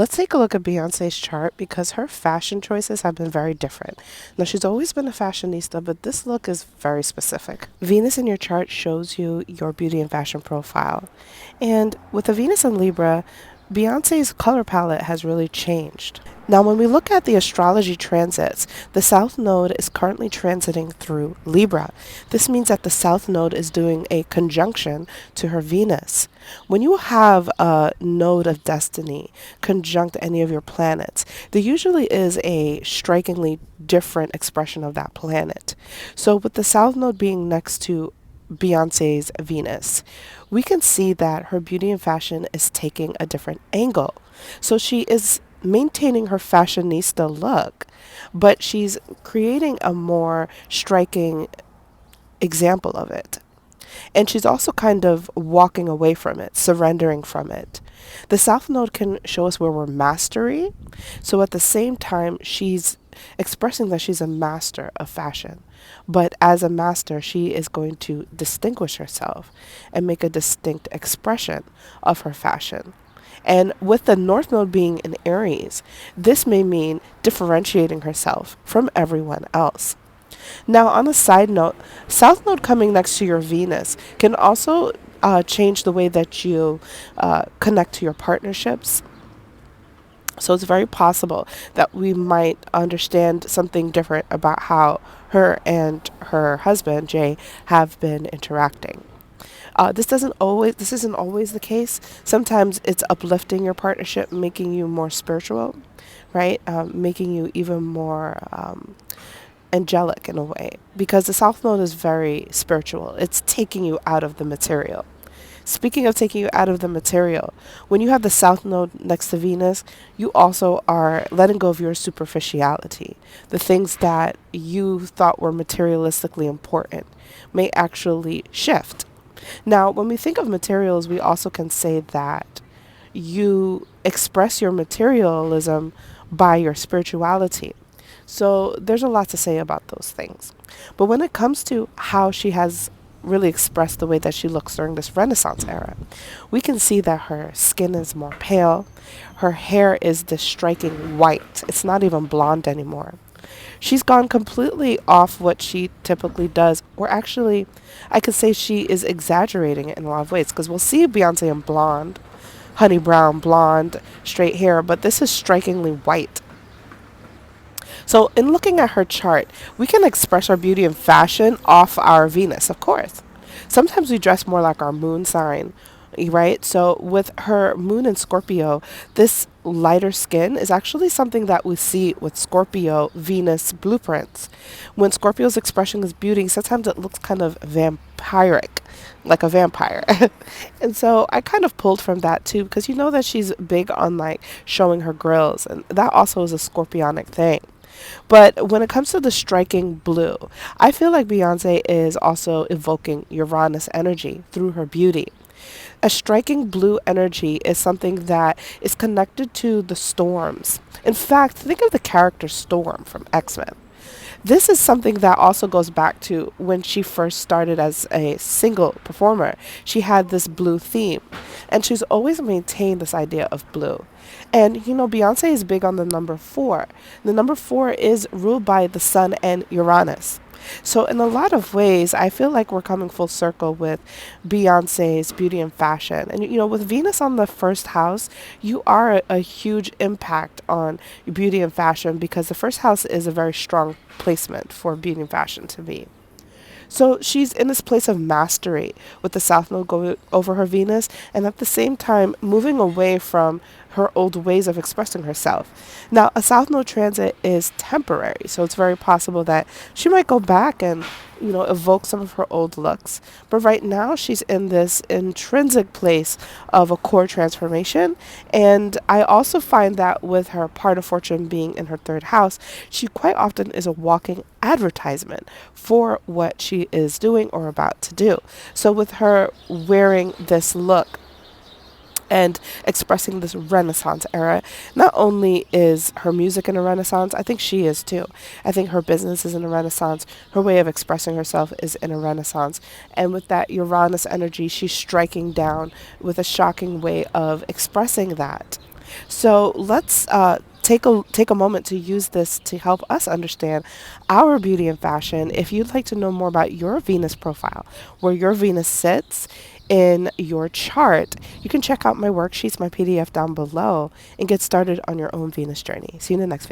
Let's take a look at Beyonce's chart because her fashion choices have been very different. Now, she's always been a fashionista, but this look is very specific. Venus in your chart shows you your beauty and fashion profile. And with the Venus in Libra, Beyonce's color palette has really changed. Now, when we look at the astrology transits, the South Node is currently transiting through Libra. This means that the South Node is doing a conjunction to her Venus. When you have a node of destiny conjunct any of your planets, there usually is a strikingly different expression of that planet. So, with the South Node being next to Beyonce's Venus, we can see that her beauty and fashion is taking a different angle. So she is maintaining her fashionista look, but she's creating a more striking example of it. And she's also kind of walking away from it, surrendering from it. The South Node can show us where we're mastery. So at the same time, she's expressing that she's a master of fashion. But as a master, she is going to distinguish herself and make a distinct expression of her fashion. And with the North Node being in Aries, this may mean differentiating herself from everyone else. Now, on a side note, South Node coming next to your Venus can also change the way that you connect to your partnerships. So it's very possible that we might understand something different about how her and her husband, Jay, have been interacting. This isn't always the case. Sometimes it's uplifting your partnership, making you more spiritual, right? Making you even more angelic in a way, because the South Node is very spiritual. It's taking you out of the material. Speaking of taking you out of the material, when you have the South Node next to Venus, you also are letting go of your superficiality. The things that you thought were materialistically important may actually shift. Now, when we think of materials, we also can say that you express your materialism by your spirituality. So there's a lot to say about those things. But when it comes to how she has really expressed the way that she looks during this Renaissance era, we can see that her skin is more pale. Her hair is this striking white. It's not even blonde anymore. She's gone completely off what she typically does, or actually, I could say she is exaggerating it in a lot of ways, because we'll see Beyonce in blonde, honey brown, blonde, straight hair, but this is strikingly white. So, in looking at her chart, we can express our beauty and fashion off our Venus, of course. Sometimes we dress more like our moon sign, right? So, with her moon in Scorpio, this lighter skin is actually something that we see with Scorpio Venus blueprints. When Scorpio's expression is beauty, sometimes it looks kind of vampiric, like a vampire. And so I kind of pulled from that too, because you know that she's big on like showing her grills, and that also is a scorpionic thing. But when it comes to the striking blue, I feel like Beyonce is also evoking Uranus energy through her beauty. A striking blue energy is something that is connected to the storms. In fact, think of the character Storm from X-Men. This is something that also goes back to when she first started as a single performer. She had this blue theme, and she's always maintained this idea of blue. And you know, Beyonce is big on the number four. The number four is ruled by the sun and Uranus. So, in a lot of ways, I feel like we're coming full circle with Beyonce's beauty and fashion. And, you know, with Venus on the first house, you are a huge impact on beauty and fashion, because the first house is a very strong placement for beauty and fashion to be. So she's in this place of mastery with the South Node going over her Venus, and at the same time moving away from her old ways of expressing herself. Now, a South Node transit is temporary, so it's very possible that she might go back and, you know, evoke some of her old looks. But right now, she's in this intrinsic place of a core transformation. And I also find that with her part of fortune being in her third house, she quite often is a walking advertisement for what she is doing or about to do. So with her wearing this look and expressing this Renaissance era. Not only is her music in a Renaissance, I think she is too. I think her business is in a Renaissance. Her way of expressing herself is in a Renaissance. And with that Uranus energy, she's striking down with a shocking way of expressing that. So let's take a moment to use this to help us understand our beauty and fashion. If you'd like to know more about your Venus profile, where your Venus sits in your chart, you can check out my worksheets, my PDF down below, and get started on your own Venus journey. See you in the next video.